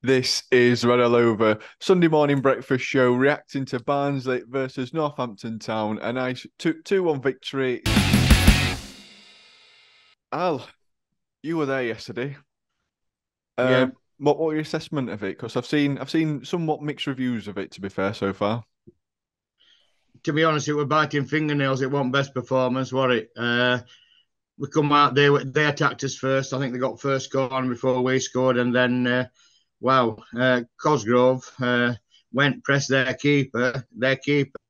This is RedAllOver, Sunday morning breakfast show reacting to Barnsley versus Northampton Town. A nice 2-1 victory. Al, you were there yesterday. Yeah, What were your assessment of it? Because I've seen somewhat mixed reviews of it, to be fair, so far. to be honest, it was biting fingernails. It wasn't best performance, was it? We come out, they attacked us first. I think they got first score on before we scored, and then Cosgrove went press their keeper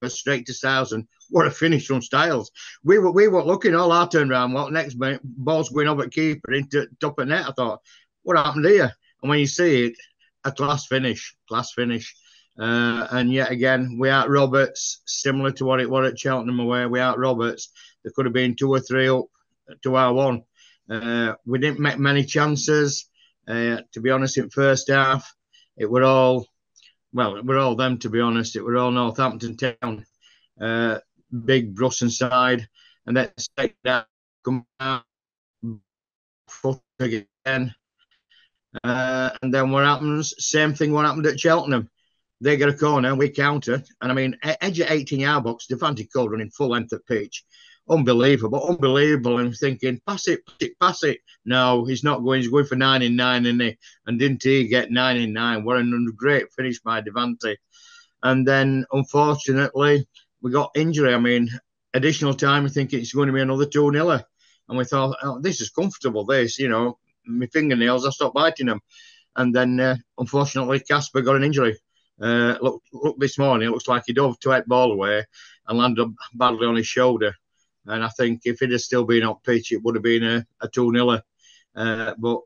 straight to Styles, and what a finish from Styles. We were looking all our turnaround. What next? Ball's going over at keeper into top of net. I thought, what happened here? And when you see it, a class finish. And yet again, we out Roberts, similar to what it was at Cheltenham away. We out Roberts. There could have been 2 or 3 up to our one. We didn't make many chances. To be honest, in first half, it were all it were all them. To be honest, it were all Northampton Town, uh, big Brusson side, and then second half come out foot again. And then what happens? Same thing. What happened at Cheltenham? They get a corner, we counter, and I mean, edge at 18-yard box, Devante Cole running full length of pitch. Unbelievable, unbelievable. And thinking, pass it, pass it, pass it. No, he's not going. He's going for 9 in 9, and didn't he get 9 in 9? What a great finish by Devante. And then, unfortunately, we got injury. I mean, additional time, we think it's going to be another 2-0. And we thought, oh, this is comfortable, my fingernails, I stopped biting them. And then, unfortunately, Casper got an injury. Look, this morning, it looks like he dove to head ball away and landed badly on his shoulder. And I think if it had still been on pitch, it would have been a 2-0. But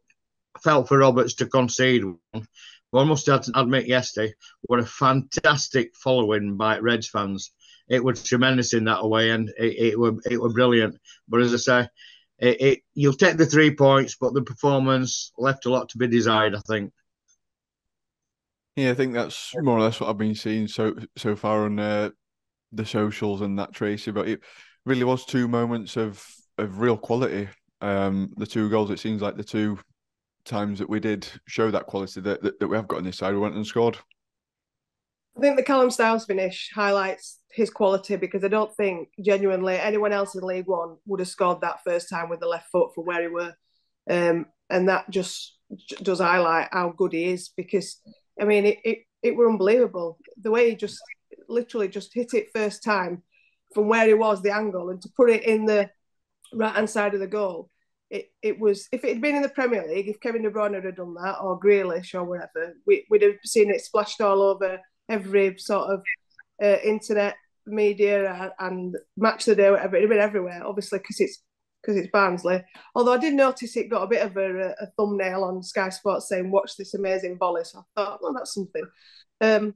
I felt for Roberts to concede one. Well, I must admit yesterday, what a fantastic following by Reds fans. It was tremendous in that away, and it were brilliant. But as I say, you'll take the 3 points, but the performance left a lot to be desired, I think. Yeah, I think that's more or less what I've been seeing so far on the socials and that, Tracy. But it really was two moments of real quality. The two goals, it seems like the two times that we did show that quality that we have got on this side, we went and scored. I think the Callum Styles finish highlights his quality because I don't think genuinely anyone else in League One would have scored that first time with the left foot from where he were. And that just does highlight how good he is because, I mean, it were unbelievable. The way he just literally just hit it first time from where he was, the angle, and to put it in the right-hand side of the goal. It was, if it had been in the Premier League, if Kevin De Bruyne had done that, or Grealish or whatever, we'd have seen it splashed all over every sort of internet media and match the day, whatever. It'd been everywhere, obviously, because it's Barnsley. Although I did notice it got a bit of a thumbnail on Sky Sports saying "Watch this amazing volley." So I thought, well, that's something.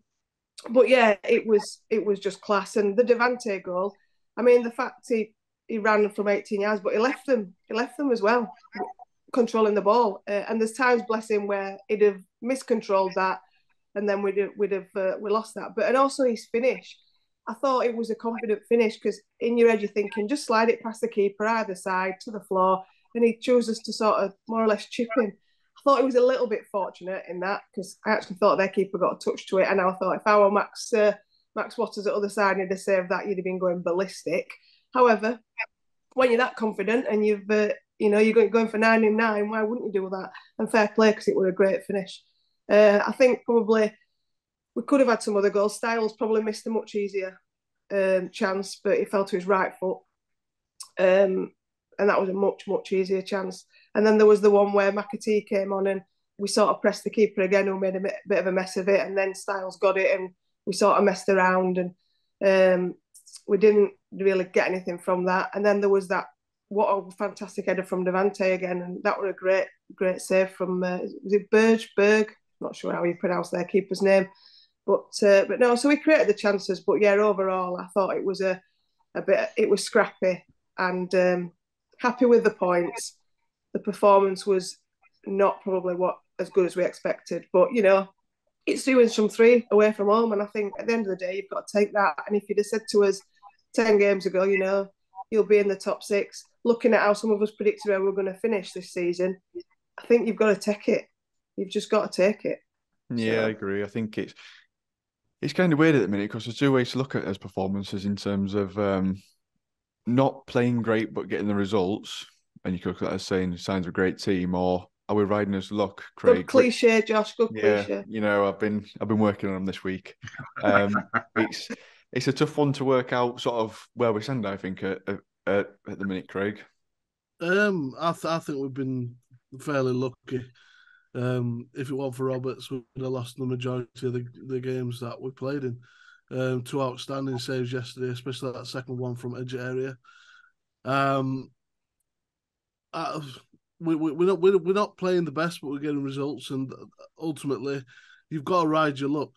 But yeah, it was just class. And the Devante goal, I mean, the fact he ran from 18 yards, but he left them as well, controlling the ball. And there's times, bless him, where he'd have miscontrolled that, and then we lost that. But and also his finish, I thought it was a confident finish because in your head you're thinking just slide it past the keeper either side to the floor, and he chooses to sort of more or less chip in. I thought it was a little bit fortunate in that because I actually thought their keeper got a touch to it, and I thought if I were Max Waters at the other side and he'd have saved that, you'd have been going ballistic. However, when you're that confident and you're going for 9 in 9, why wouldn't you do that? And fair play because it was a great finish. I think probably we could have had some other goals. Styles probably missed a much easier chance, but he fell to his right foot. And that was a much easier chance. And then there was the one where McAtee came on and we sort of pressed the keeper again, who made a bit of a mess of it. And then Styles got it and we sort of messed around and we didn't really get anything from that. And then there was that, what a fantastic header from Devante again. And that was a great save from, was it Berg? Not sure how you pronounce their keeper's name. But no, so we created the chances. But yeah, overall, I thought it was it was scrappy and happy with the points. The performance was not probably as good as we expected, but it's doing some 3 away from home, and I think at the end of the day you've got to take that. And if you'd have said to us 10 games ago, you'll be in the top 6, looking at how some of us predicted where we were going to finish this season, I think you've got to take it. You've just got to take it. Yeah, I agree. I think it's kind of weird at the minute because there's two ways to look at his performances in terms of not playing great but getting the results, and you could look at that as saying signs of a great team, or are we riding his luck, Good Craig? cliche, Josh. Good Yeah, cliche. I've been working on them this week. It's it's a tough one to work out sort of where we stand, I think, at the minute, Craig. I think we've been fairly lucky. If it weren't for Roberts, we'd have lost the majority of the games that we played in. Two outstanding saves yesterday, especially that second one from edge area. Um, we're not playing the best, but we're getting results, and ultimately, you've got to ride your luck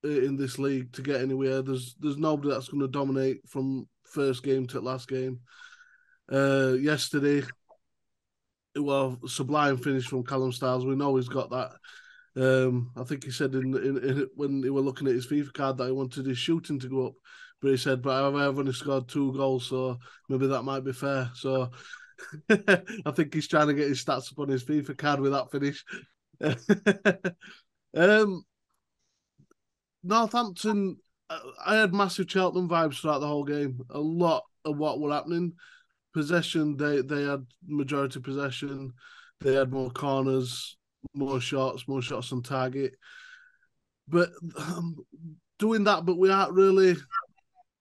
in this league to get anywhere. There's nobody that's going to dominate from first game to last game. Yesterday, well, sublime finish from Callum Styles. We know he's got that. I think he said in when they were looking at his FIFA card that he wanted his shooting to go up, but he said, "But I've only scored 2 goals, so maybe that might be fair." So I think he's trying to get his stats up on his FIFA card with that finish. Northampton, I had massive Cheltenham vibes throughout the whole game. A lot of what were happening. Possession, they had majority possession. They had more corners, more shots on target. But doing that, but we aren't really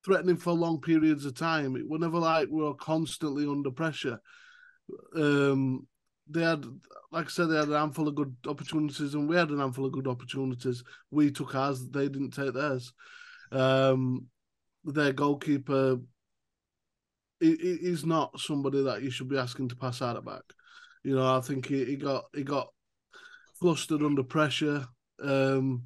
threatening for long periods of time. It was never like we were constantly under pressure. They had, like I said, they had an handful of good opportunities, and we had an handful of good opportunities. We took ours; they didn't take theirs. Their goalkeeper, he's not somebody that you should be asking to pass out at back. You know, I think he got flustered under pressure. I'd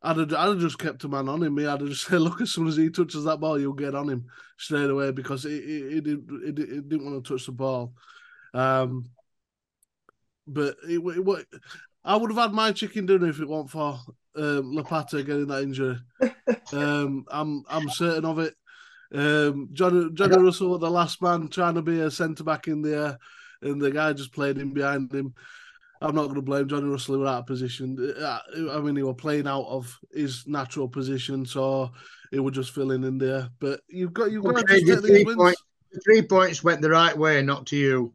have just kept a man on him. I'd have just said, look, as soon as he touches that ball, you'll get on him straight away because he didn't want to touch the ball. But I would have had my chicken dinner if it weren't for Lapata getting that injury. I'm certain of it. Johnny Russell was the last man trying to be a centre back in the air, and the guy just played in behind him. I'm not going to blame Johnny Russell. He was out of position. I mean, he was playing out of his natural position, so he was just filling in there. But you've got to just take these wins. The 3 points went the right way, not to you.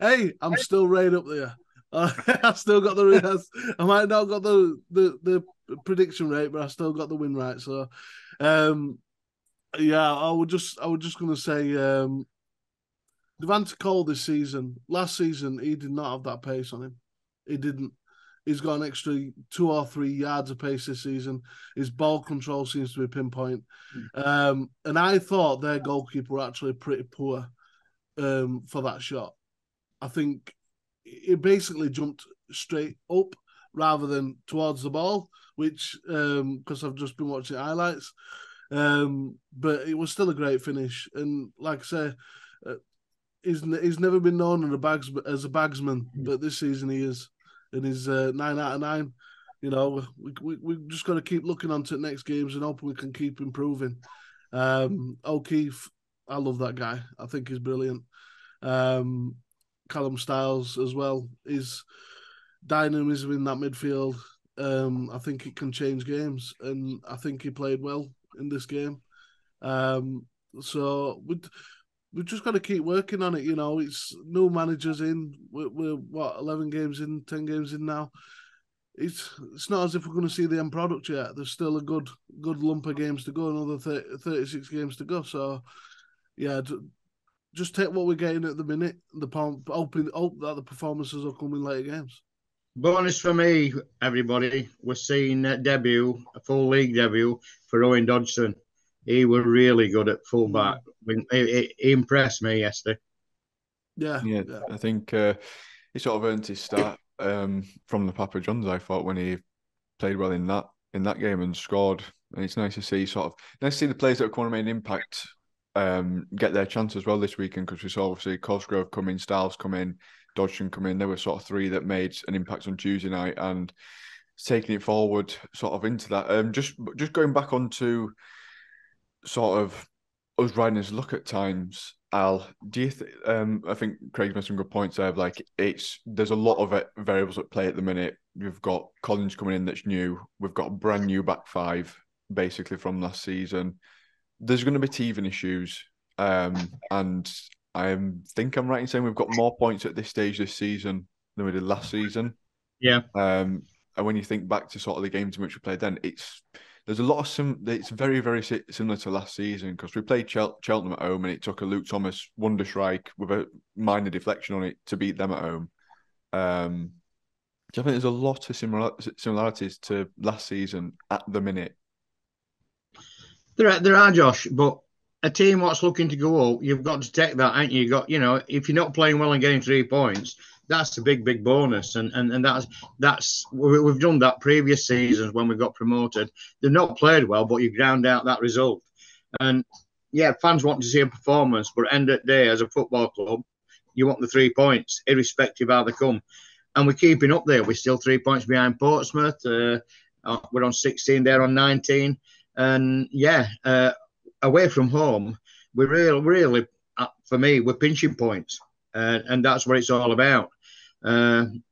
Hey, I'm still right up there. I still got the. I might not got the prediction rate, but I still got the win right. So, yeah, I was just going to say, Devante Cole this season. Last season, he did not have that pace on him. He didn't. He's got an extra 2 or 3 yards of pace this season. His ball control seems to be pinpoint. And I thought their goalkeeper were actually pretty poor for that shot. I think he basically jumped straight up rather than towards the ball, which, because I've just been watching highlights. But it was still a great finish. And like I say, he's never been known as a bagsman, but this season he is. And he's 9 out of 9. You know, we just got to keep looking on to the next games and hope we can keep improving. O'Keefe, I love that guy. I think he's brilliant. Callum Styles as well. His dynamism in that midfield, I think it can change games, and I think he played well in this game. So we've just got to keep working on it. You know, it's new managers in. We're what 11 games in, 10 games in now. It's not as if we're going to see the end product yet. There's still a good lump of games to go, another 36 games to go. So yeah, just take what we're getting at the minute. Hope that the performances will come in later games. Bonus for me, everybody. We're seeing a full league debut for Owen Dodgson. He was really good at fullback. He impressed me yesterday. Yeah. I think he sort of earned his start from the Papa Johns. I thought when he played well in that game and scored, and it's nice to see the players that are going to make an impact get their chance as well this weekend, because we saw obviously Cosgrove come in, Styles come in, Dodgson come in. There were sort of 3 that made an impact on Tuesday night and taking it forward sort of into that. Just going back onto sort of us riding his luck at times. Al, do you I think Craig's made some good points there. Like there's a lot of variables at play at the minute. We've got Collins coming in that's new. We've got a brand new back five, basically from last season. There's going to be teething issues, and I think I'm right in saying we've got more points at this stage this season than we did last season. Yeah. And when you think back to sort of the games in which we played then, there's a lot of it's very, very similar to last season, because we played Cheltenham at home and it took a Luke Thomas wonder strike with a minor deflection on it to beat them at home. So I think there's a lot of similarities to last season at the minute. There are, Josh, but a team what's looking to go up, you've got to take that, ain't you? If you're not playing well and getting 3 points, that's a big, big bonus. And that's we've done that previous seasons when we got promoted. They've not played well, but you ground out that result. And yeah, fans want to see a performance, but end of the day, as a football club, you want the 3 points, irrespective of how they come. And we're keeping up there. We're still 3 points behind Portsmouth. We're on 16, they're on 19. And yeah, away from home, we're really, for me, we're pinching points, and that's what it's all about. When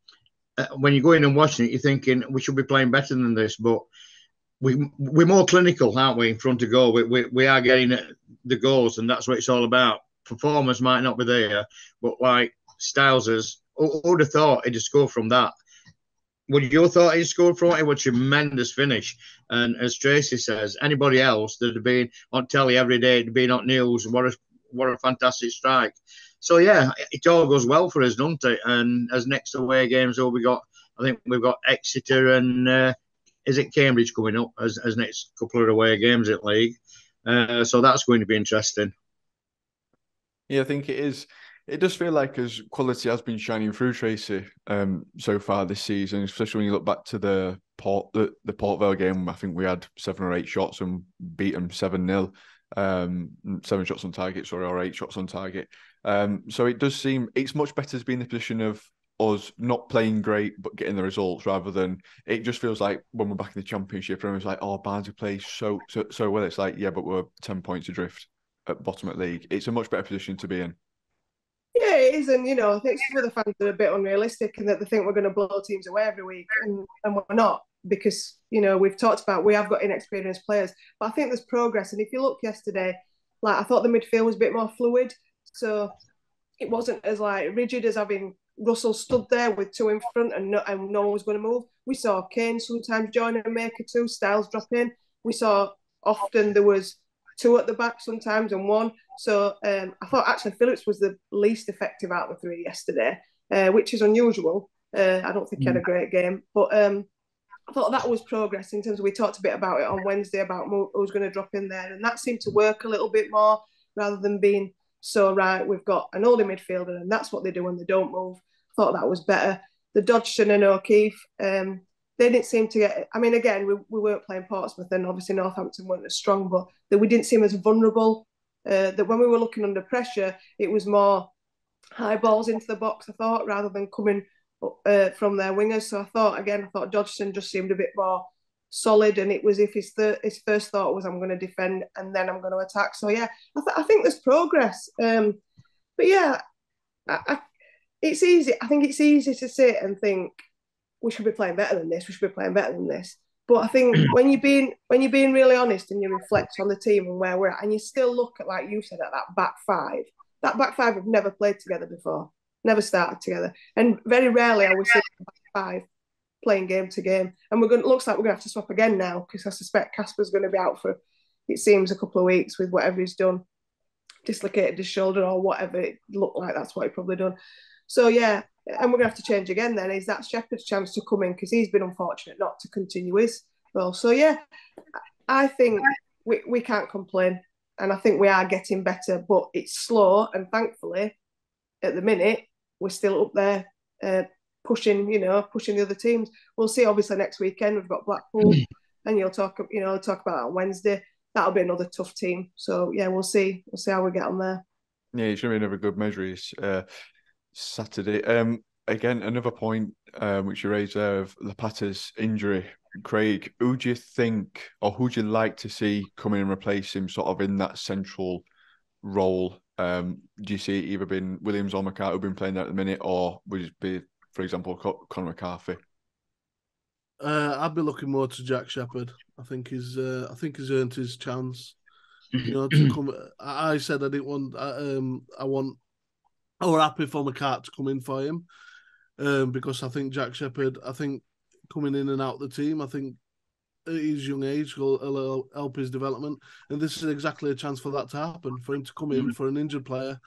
you go in and watching it, you're thinking we should be playing better than this, but we're more clinical, aren't we? In front of goal, we are getting the goals, and that's what it's all about. Performance might not be there, but like Styles, who would have thought he'd have scored from that? Would you have thought he'd scored from it? It was a tremendous finish. And as Tracy says, anybody else that had been on telly every day, had been on news, what a fantastic strike. So, yeah, it all goes well for us, doesn't it? And as next away games, I think we've got Exeter and is it Cambridge coming up as next couple of away games at league. So that's going to be interesting. Yeah, I think it is. It does feel like as quality has been shining through, Tracy, so far this season, especially when you look back to the Port Vale game. I think we had 7 or 8 shots and beat them 7-0. 7 shots on target, or 8 shots on target. So it does seem it's much better to be in the position of us not playing great but getting the results, rather than it just feels like when we're back in the Championship and it's like, oh, Barnsley plays so well. It's like, yeah, but we're 10 points adrift at bottom at league. It's a much better position to be in. Yeah, it is, and I think some of the fans are a bit unrealistic and that they think we're going to blow teams away every week, and we're not, because we've talked about we have got inexperienced players, but I think there's progress. And if you look yesterday, like I thought the midfield was a bit more fluid, so it wasn't as like rigid as having Russell stood there with 2 in front and no one was going to move. We saw Kane sometimes join and make a 2, Styles drop in. We saw often there was 2 at the back sometimes and 1. So I thought actually Phillips was the least effective out of the 3 yesterday, which is unusual. I don't think he had a great game, but I thought that was progress in terms of, we talked a bit about it on Wednesday about who's going to drop in there, and that seemed to work a little bit more rather than being so, right, we've got an older midfielder and that's what they do when they don't move. I thought that was better. The Dodgson and O'Keefe, they didn't seem to get, I mean, again, we weren't playing Portsmouth and obviously Northampton weren't as strong, but we didn't seem as vulnerable. That when we were looking under pressure, it was more high balls into the box, I thought, rather than coming from their wingers. So I thought Dodgson just seemed a bit more solid, and it was if his first thought was, I'm going to defend and then I'm going to attack. So yeah, I think there's progress. But yeah, it's easy. I think it's easy to sit and think we should be playing better than this. We should be playing better than this. But I think when you're being really honest and you reflect on the team and where we're at, and you still look at, like you said, at that back five. That back five have never played together before, never started together, and very rarely are we seeing the back five playing game to game. And looks like we're going to have to swap again now, because I suspect Casper's going to be out for, it seems, a couple of weeks with whatever he's done, dislocated his shoulder or whatever. It looked like that's what he probably done. So yeah, and we're going to have to change again then. Is that Shepherd's chance to come in, because he's been unfortunate not to continue his role. So yeah, I think we can't complain, and I think we are getting better, but it's slow, and thankfully at the minute we're still up there pushing the other teams. We'll see. Obviously next weekend we've got Blackpool, and you'll talk about that on Wednesday. That'll be another tough team. So yeah, we'll see how we get on there. Yeah, it should be another good measure is Saturday. Again, another point which you raised there of Lapata's injury. Craig, who do you think, or who do you like to see come in and replace him sort of in that central role Do you see it either been Williams or McCarthy who've been playing there at the minute, or would it be, for example, Conor McCarthy? I'd be looking more to Jack Shepherd. I think he's earned his chance. To come. I said I didn't want. I were happy for McCart to come in for him, because I think Jack Shepherd. I think coming in and out the team. I think at his young age will help his development, and this is exactly a chance for that to happen. For him to come in for an injured player.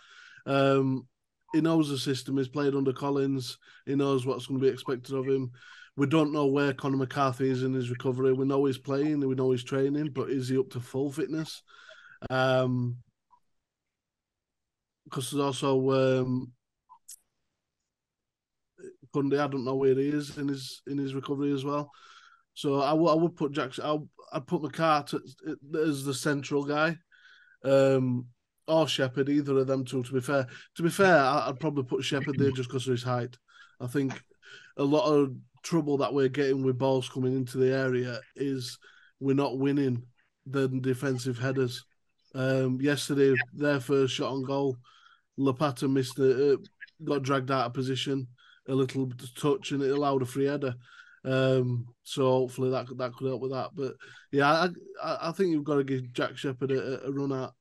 He knows the system. He's played under Collins. He knows what's going to be expected of him. We don't know where Conor McCarthy is in his recovery. We know he's playing. We know he's training, but is he up to full fitness? Because there's also Cundy. I don't know where he is in his recovery as well. So I would put Jackson. I'd put McCart as the central guy, or Shepherd. Either of them two. To be fair, I'd probably put Shepherd there just because of his height. I think a lot of trouble that we're getting with balls coming into the area is we're not winning the defensive headers. Yesterday, their first shot on goal, Lapata missed got dragged out of position a little touch, and it allowed a free header. So hopefully that could help with that. But yeah, I think you've got to give Jack Shepherd a run out.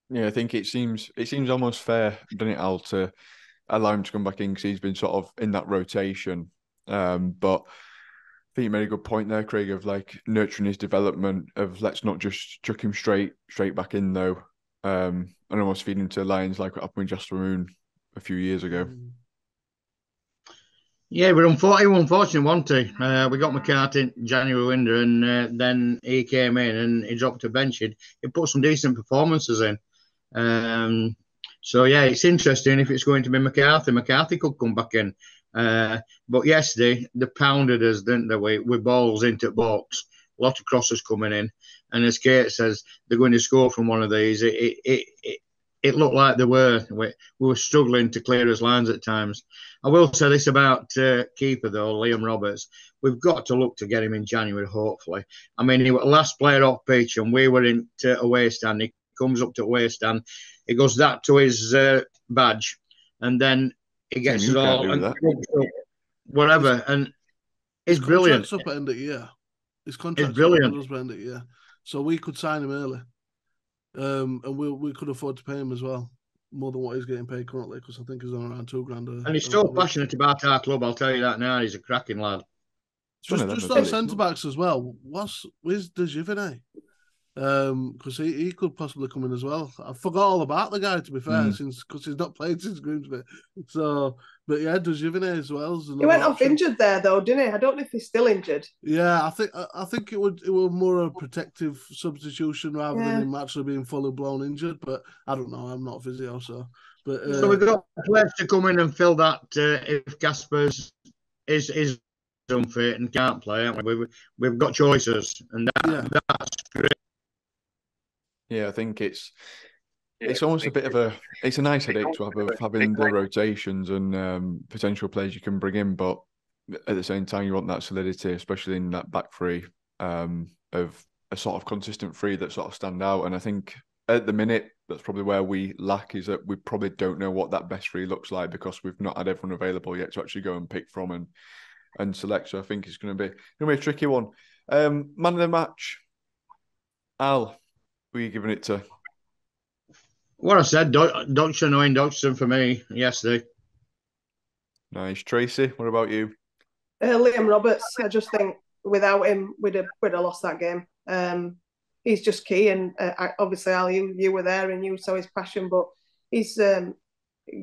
Yeah, I think it seems almost fair, doesn't it, Al, to allow him to come back in because he's been sort of in that rotation. But I think you made a good point there, Craig, of like nurturing his development. Of let's not just chuck him straight back in though, and almost feed him to Lions like what happened with Jasper Moon a few years ago. Yeah, but unfortunately, wasn't he? We got McCarthy in January window, and then he came in and he dropped a bench. He put some decent performances in. So yeah, it's interesting if it's going to be McCarthy. McCarthy could come back in. But yesterday they pounded us, didn't they? With balls into the box, a lot of crosses coming in, and as Kate says, they're going to score from one of these. It looked like they were. We were struggling to clear his lines at times. I will say this about keeper though, Liam Roberts. We've got to look to get him in January, hopefully. I mean, he was last player off pitch, and we were in away stand. He comes up to away stand. He goes that to his badge, and then he gets it all and whatever. And it's brilliant. His contract's up at end of year. His contract's up at end of year. So we could sign him early. And we could afford to pay him as well, more than what he's getting paid currently, because I think he's on around $2,000. And he's so passionate about our club, I'll tell you that now. He's a cracking lad. Just on centre backs as well. Where's De Givine? Because he could possibly come in as well. I forgot all about the guy, to be fair, because he's not played since Grimsby. So, but yeah, De Givine as well. He went off injured there though, didn't he? I don't know if he's still injured. Yeah, I think it was more a protective substitution rather than him actually being fully blown injured. But I don't know. I'm not a physio, so. But so we've got players to come in and fill that if Gasper's is unfit and can't play, haven't we? We've got choices, and that's great. Yeah, I think it's almost a bit of it's a nice headache to have of having the rotations and potential players you can bring in, but at the same time you want that solidity, especially in that back three, of a sort of consistent three that sort of stand out. And I think at the minute that's probably where we lack, is that we probably don't know what that best three looks like because we've not had everyone available yet to actually go and pick from and select. So I think it's going to be a tricky one. Man of the match, Al. Who are you giving it to? What I said, Dodgson or Dodgson for me yesterday. Nice. Tracy, what about you? Liam Roberts. I just think without him, we'd have lost that game. He's just key, and obviously, Al, you were there and you saw his passion, but he's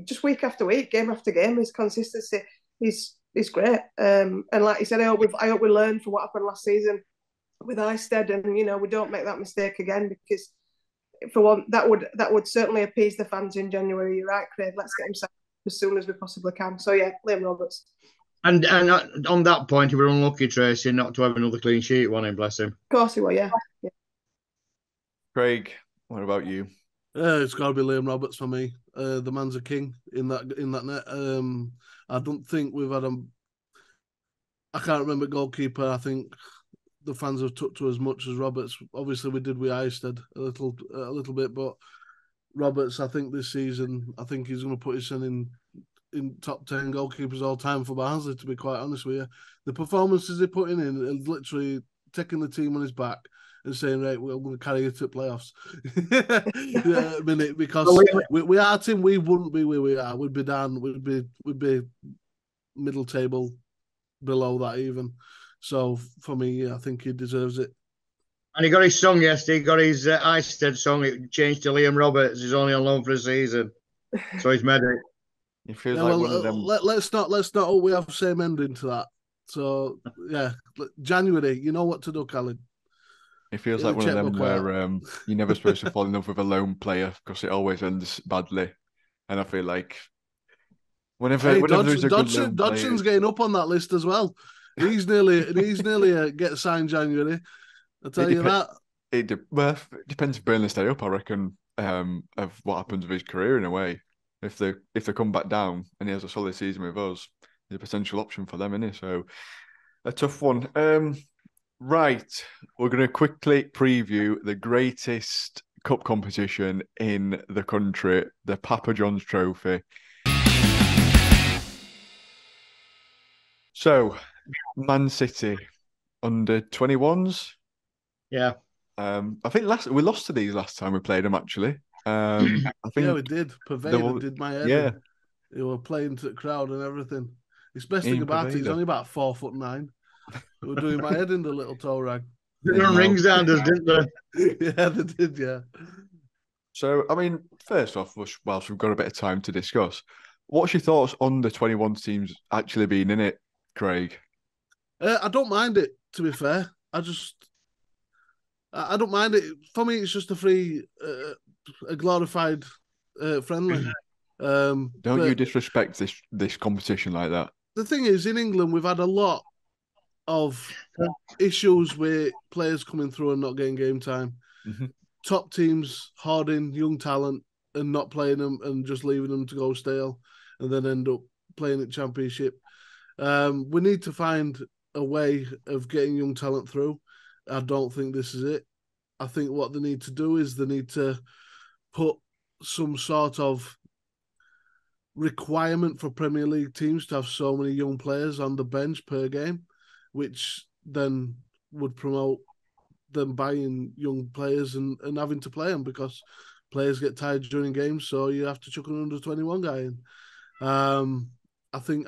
just week after week, game after game, his consistency, he's great. And like you said, I hope we learn from what happened last season with Isted, and we don't make that mistake again, because for one, that would certainly appease the fans in January. You're right, Craig. Let's get him signed as soon as we possibly can. So yeah, Liam Roberts. And on that point, he was unlucky, Tracy, not to have another clean sheet. Won him, bless him. Of course he will. Yeah. Craig, what about you? It's got to be Liam Roberts for me. The man's a king in that net. I don't think we've had I can't remember goalkeeper. I think the fans have took to as much as Roberts. Obviously, we did with Isted a little bit, but Roberts, I think this season, I think he's going to put his son in top 10 goalkeepers all time for Barnsley, to be quite honest with you. The performances they're putting in are literally taking the team on his back and saying, right, we're going to carry you to playoffs. Yeah, a minute, because we are team, we wouldn't be where we are. We'd be down, we'd be middle table, below that even. So for me, yeah, I think he deserves it. And he got his song yesterday. He got his Isted song. It changed to Liam Roberts. He's only on loan for a season, so he's made it. It feels like one of them. Let's not. Oh, we have the same ending to that. So yeah, January. You know what to do, Colin. It feels like one of them where you're never supposed to fall in love with a lone player because it always ends badly. And I feel like whenever there's a good lone player, Dodgson's getting up on that list as well. He's nearly get signed January. I'll tell you that. It depends if Burnley stay up, I reckon, of what happens with his career in a way. If they come back down and he has a solid season with us, there's a potential option for them, isn't it? So a tough one. Right, we're going to quickly preview the greatest cup competition in the country, the Papa John's Trophy. So, Man City under 21s. Yeah. I think we lost to these last time we played them, actually. I think we did. Pervader did my head. Yeah. They were playing to the crowd and everything. His best thing about it, he's only about 4'9". They were doing my head in the little toe rag. They run rings down us, didn't they? Yeah, they did, yeah. So, I mean, first off, whilst we've got a bit of time to discuss, what's your thoughts on the 21 teams actually being in it, Craig? I don't mind it, to be fair. I don't mind it. For me, it's just a glorified friendly. Don't you disrespect this competition like that? The thing is, in England, we've had a lot of issues with players coming through and not getting game time. Mm-hmm. Top teams hoarding young talent and not playing them and just leaving them to go stale and then end up playing at Championship. We need to find a way of getting young talent through. I don't think this is it. I think what they need to do is they need to put some sort of requirement for Premier League teams to have so many young players on the bench per game, which then would promote them buying young players and having to play them because players get tired during games, so you have to chuck an under 21 guy in. I think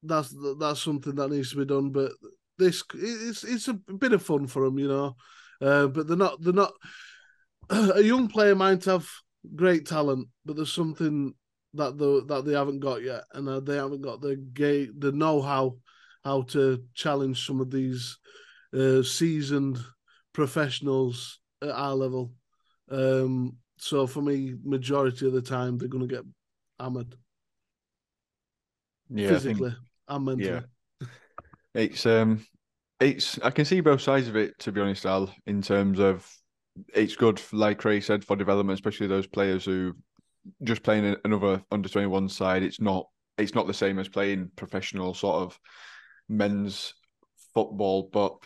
that's something that needs to be done, but it's a bit of fun for them, you know. But they're not. A young player might have great talent, but there's something that they haven't got yet, and they haven't got the know-how to challenge some of these seasoned professionals at our level. So for me, majority of the time they're going to get hammered. Yeah, physically and mentally. Yeah. It's I can see both sides of it, to be honest, Al, in terms of it's good, like Ray said, for development, especially those players who just playing another under 21 side. It's not the same as playing professional sort of men's football, but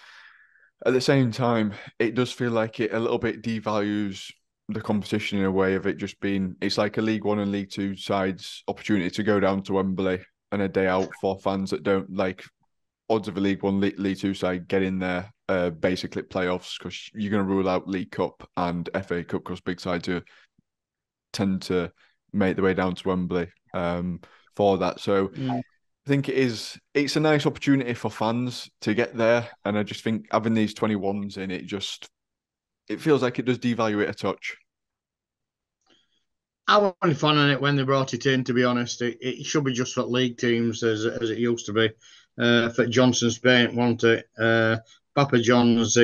at the same time, it does feel like it a little bit devalues the competition in a way of it just being, it's like a League One and League Two sides opportunity to go down to Wembley and a day out for fans that don't like odds of a League One, League Two side get in there, basically playoffs, because you're going to rule out League Cup and FA Cup because big sides tend to make their way down to Wembley for that. So I think it's a nice opportunity for fans to get there, and I just think having these 21s in it feels like it does devalue it a touch. I wasn't fun on it when they brought it in, to be honest. It should be just for league teams as it used to be. For Johnson's Spain, wasn't it? Papa John's,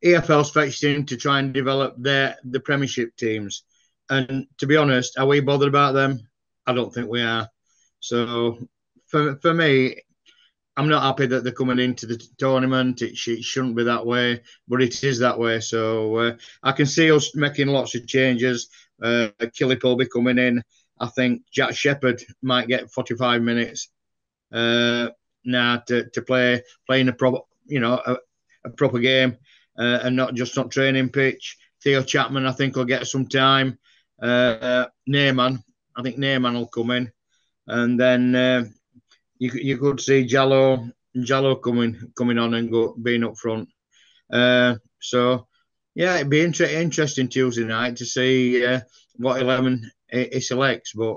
EFL's fetched in to try and develop the Premiership teams. And to be honest, are we bothered about them? I don't think we are. So for me, I'm not happy that they're coming into the tournament. It shouldn't be that way, but it is that way. So I can see us making lots of changes. Killip will be coming in. I think Jack Shepherd might get 45 minutes now to play in a proper, a proper game and not just on training pitch. Theo Chapman, I think, will get some time. Neyman, I think Neyman will come in, and then you could see Jallo coming on and being up front. So yeah, it'd be interesting Tuesday night to see what 11 he selects. But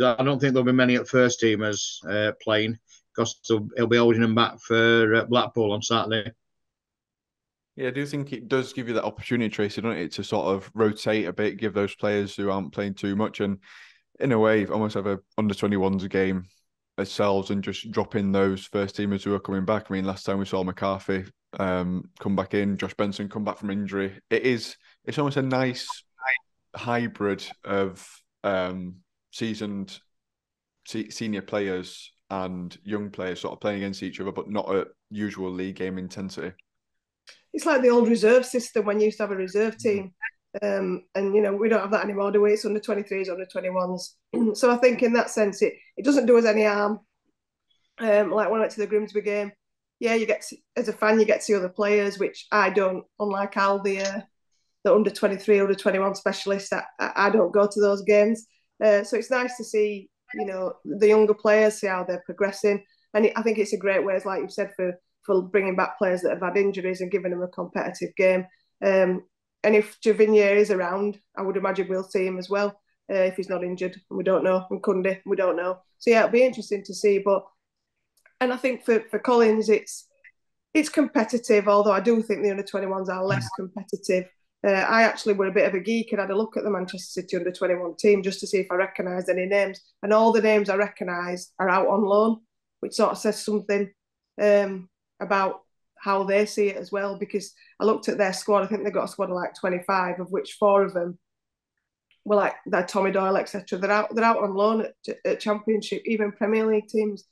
I don't think there'll be many at first teamers playing because he'll be holding them back for Blackpool on Saturday. Yeah, I do think it does give you that opportunity, Tracy, don't it, to sort of rotate a bit, give those players who aren't playing too much, and in a way, almost have a under-21s game themselves and just drop in those first teamers who are coming back. I mean, last time we saw McCarthy come back in, Josh Benson come back from injury. It's almost a nice hybrid of seasoned senior players and young players sort of playing against each other, but not at usual league game intensity. It's like the old reserve system when you used to have a reserve team. And, we don't have that anymore, do we? It's under 23s, under 21s. So I think in that sense, it doesn't do us any harm. Like when I went to the Grimsby game, yeah, as a fan, you get to see other players, which I don't, unlike Al, the under 23, under 21 specialist, I don't go to those games. So it's nice to see, the younger players, see how they're progressing. And I think it's a great way, like you've said, for bringing back players that have had injuries and giving them a competitive game. And if Javier is around, I would imagine we'll see him as well if he's not injured. We don't know. And Cundy, we don't know. So yeah, it'll be interesting to see. And I think for Collins, it's competitive, although I do think the under-21s are less competitive. I actually were a bit of a geek and had a look at the Manchester City under-21 team just to see if I recognised any names. And all the names I recognise are out on loan, which sort of says something about how they see it as well, because I looked at their squad. I think they got a squad of like 25, of which 4 of them were like they're Tommy Doyle, etc. They're out on loan at Championship, even Premier League teams.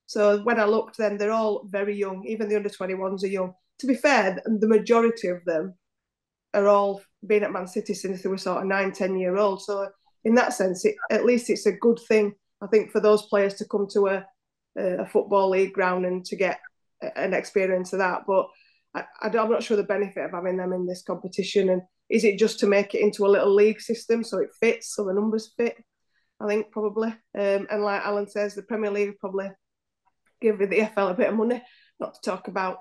So when I looked, then they're all very young. Even the under-21s are young. To be fair, the majority of them are all been at Man City since they were sort of 9-10-year-old. So in that sense, at least it's a good thing, I think, for those players to come to a football league ground and to get an experience of that. But I'm not sure the benefit of having them in this competition. And is it just to make it into a little league system so it fits, so the numbers fit? I think probably. And like Alan says, the Premier League probably give the EFL a bit of money, not to talk about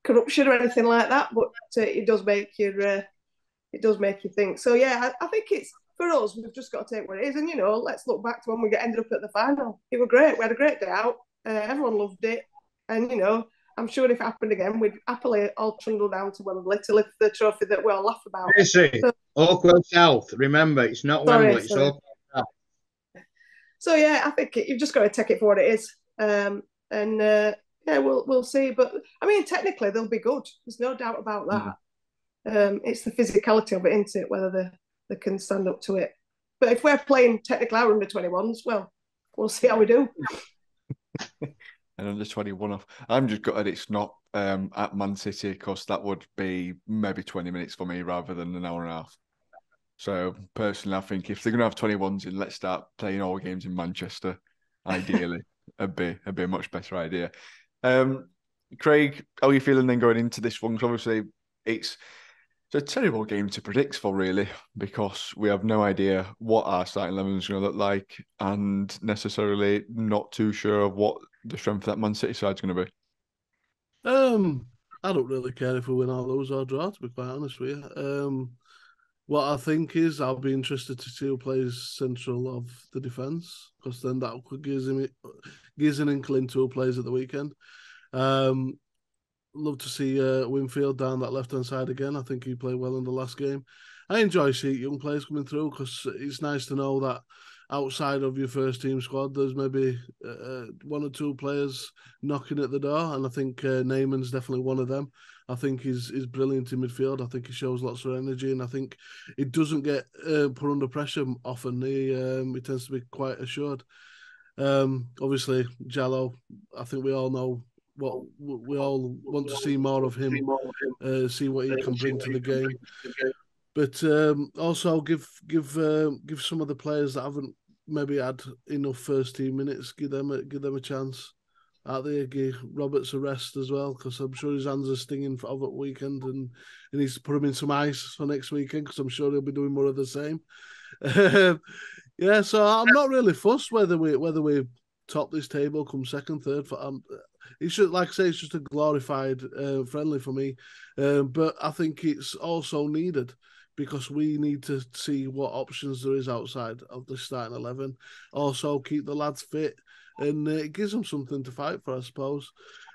corruption or anything like that, but it does make you think. So yeah, I think it's, for us, we've just got to take what it is, and let's look back to when we ended up at the final. It was great. We had a great day out. Everyone loved it, and I'm sure if it happened again, we'd happily all trundle down to Wembley to lift the trophy that we all laugh about. Oakwell South. Remember, it's not Wembley. It's Oakwell South. So yeah, I think you've just got to take it for what it is. Yeah, we'll see. But I mean, technically they'll be good. There's no doubt about that. It's the physicality of it, isn't it? Whether they can stand up to it. But if we're playing technically our under-21s, well, we'll see how we do. And under-21 off. I'm just gutted it's not at Man City, because that would be maybe 20 minutes for me rather than an hour and a half. So personally, I think if they're going to have 21s in, let's start playing all games in Manchester, ideally. It'd be a much better idea. Craig, how are you feeling then going into this one? Because obviously it's a terrible game to predict for, really, because we have no idea what our starting 11 is going to look like, and necessarily not too sure of what the strength of that Man City side is going to be. I don't really care if we win or lose or draw, to be quite honest with you. What I think is I'll be interested to see who plays central of the defence, because then that gives an inkling to who plays at the weekend. Love to see Winfield down that left-hand side again. I think he played well in the last game. I enjoy seeing young players coming through, because it's nice to know that outside of your first team squad, there's maybe 1 or 2 players knocking at the door, and I think Neyman's definitely one of them. I think he's brilliant in midfield. I think he shows lots of energy, and I think he doesn't get put under pressure often. He tends to be quite assured. Obviously, Jallo, I think we all know what we all want to see more of him, see what he can bring to the game. But also give some of the players that haven't maybe had enough first team minutes, give them a chance. out there give Roberts a rest as well, because I'm sure his hands are stinging for over the weekend, and he needs to put him in some ice for next weekend, because I'm sure he'll be doing more of the same. Yeah, so I'm not really fussed whether we top this table, come second, third. It should, like I say, it's just a glorified friendly for me, but I think it's also needed, because we need to see what options there is outside of the starting 11. Also, keep the lads fit, and it gives them something to fight for, I suppose.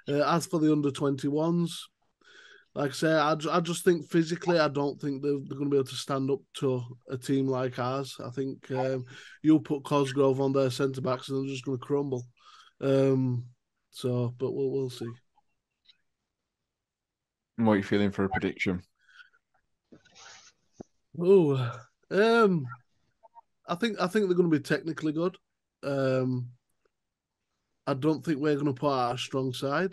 As for the under-21s, like I say, I just think physically, I don't think they're going to be able to stand up to a team like ours. I think you'll put Cosgrove on their centre backs, and they're just going to crumble. But we'll see. What are you feeling for a prediction? Oh, I think they're going to be technically good. I don't think we're going to put out a strong side.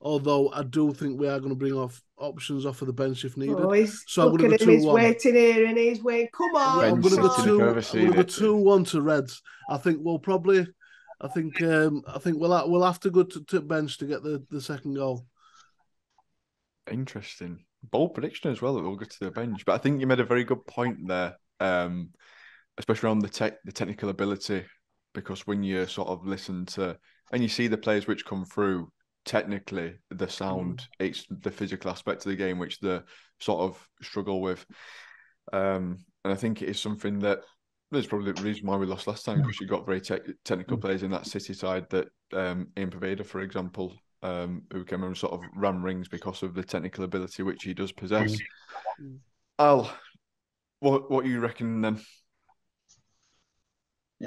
Although I do think we are going to bring off options off of the bench if needed. Oh, he's so I'm going to go go 2-1. He's waiting here and he's waiting. Come on, I'm Bench going to go sitting, come on. if I'm going to go overseen it. 2-1 to Reds. I think we'll probably. I think we'll have to go to bench to get the second goal. Interesting. Bold prediction as well that we'll go to the bench. But I think you made a very good point there, especially on the technical ability, because when you sort of listen to and you see the players which come through, technically the sound, it's the physical aspect of the game which they sort of struggle with. And I think it is something that there's probably the reason why we lost last time, because you got very technical players in that City side that Ian Paveda, for example, who came and sort of ran rings because of the technical ability which he does possess. Al, what you reckon then?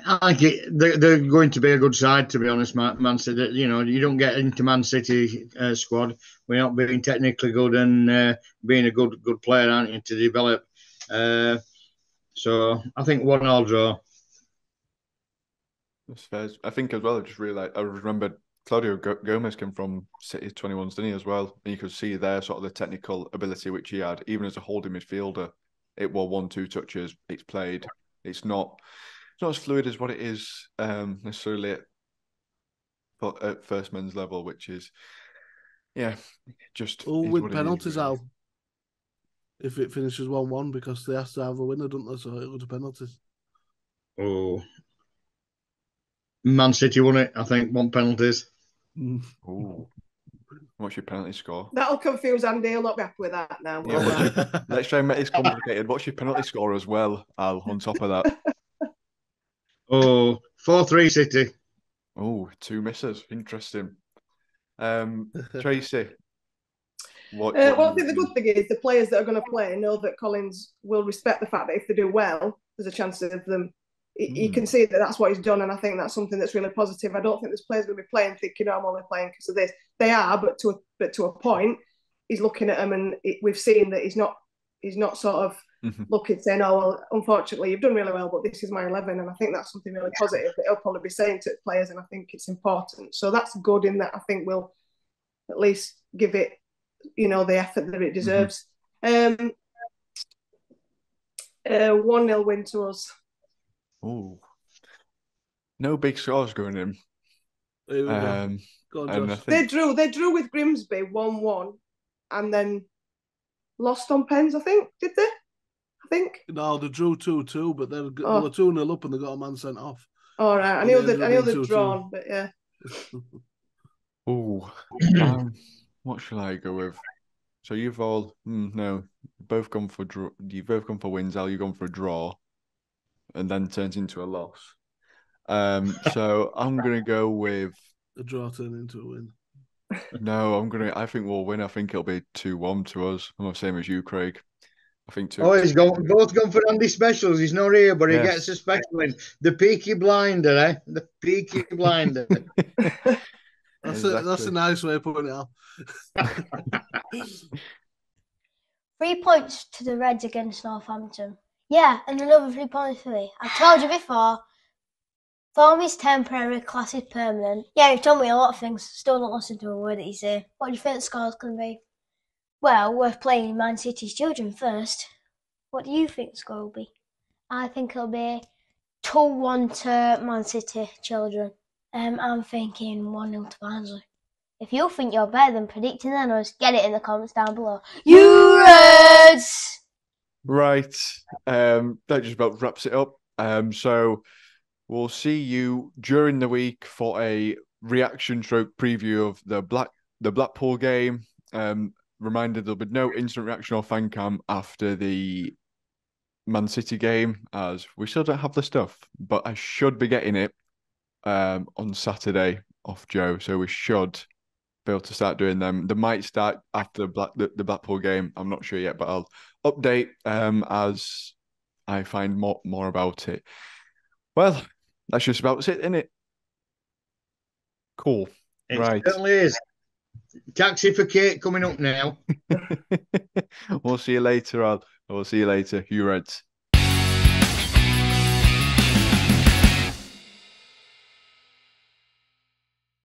I think they're going to be a good side, to be honest, Man City. You know, you don't get into Man City squad without being technically good and being a good player, aren't you, to develop. So I think 1-1 draw. That's fair. I think as well, I just realised, I remembered Claudio Gomez came from City's 21s, didn't he, as well? And you could see there sort of the technical ability which he had, even as a holding midfielder. It was 1-2 touches, it's played. It's not as fluid as what it is necessarily at first men's level, which is, just with penalties, Al. If it finishes 1-1, because they have to have a winner, don't they? So it goes to penalties. Oh, Man City won it, I think. 1 penalties. Oh, what's your penalty score? That'll confuse Andy. I'll not be happy with that now. Yeah, let's try and make this complicated. What's your penalty score as well, Al, on top of that? 4-3 City. Oh, 2 misses. Interesting. Tracy, well, I think the good thing is the players that are going to play know that Collins will respect the fact that if they do well, there's a chance of them. You can see that that's what he's done, and I think that's something that's really positive. I don't think this player's going to be playing thinking, "Oh, I'm only playing because of this." They are, but to a point, he's looking at them, and we've seen that he's not sort of looking saying, "Oh, well, unfortunately, you've done really well, but this is my 11," and I think that's something really positive that he'll probably be saying to players, and I think it's important. So that's good in that I think we'll at least give it, the effort that it deserves. 1-0 win to us. Oh, no big scores going in. Go on, Josh. They drew with Grimsby 1-1, and then lost on pens. I think did they? I think no, they drew 2-2, but they were 2-0 up and they got a man sent off. All right, I knew they'd drawn, but yeah. Oh, what shall I go with? So you've all both gone for draw. You've both gone for wins. Al, you've gone for a draw, and then turns into a loss. So I'm gonna go with a draw turn into a win. No, I think we'll win. I think it'll be 2-1 to us. I'm the same as you, Craig. I think he's both gone for Andy Specials. He's not here, but he gets a special in. The Peaky Blinder, eh? The Peaky Blinder. That's a nice way of putting it out. 3 points to the Reds against Northampton. Yeah, and another 3 points for me. I've told you before, form is temporary, class is permanent. Yeah, you've told me a lot of things, still not listened to a word that you say. What do you think the score's going to be? Well, we're playing Man City's children first. What do you think the score will be? I think it'll be 2-1 to Man City children. I'm thinking 1-0 to Barnsley. If you think you're better than predicting than us, get it in the comments down below. You Reds! Right. That just about wraps it up. So we'll see you during the week for a reaction stroke preview of the Blackpool game. Reminder, there'll be no instant reaction or fan cam after the Man City game, as we still don't have the stuff, but I should be getting it on Saturday off Joe, so we should be able to start doing them. They might start after the Blackpool game. I'm not sure yet, but I'll update as I find more about it. Well, that's just about it, isn't it? Cool. It Right. certainly is. Taxi for Kate coming up now. We'll see you later. We'll see you later. You Reds.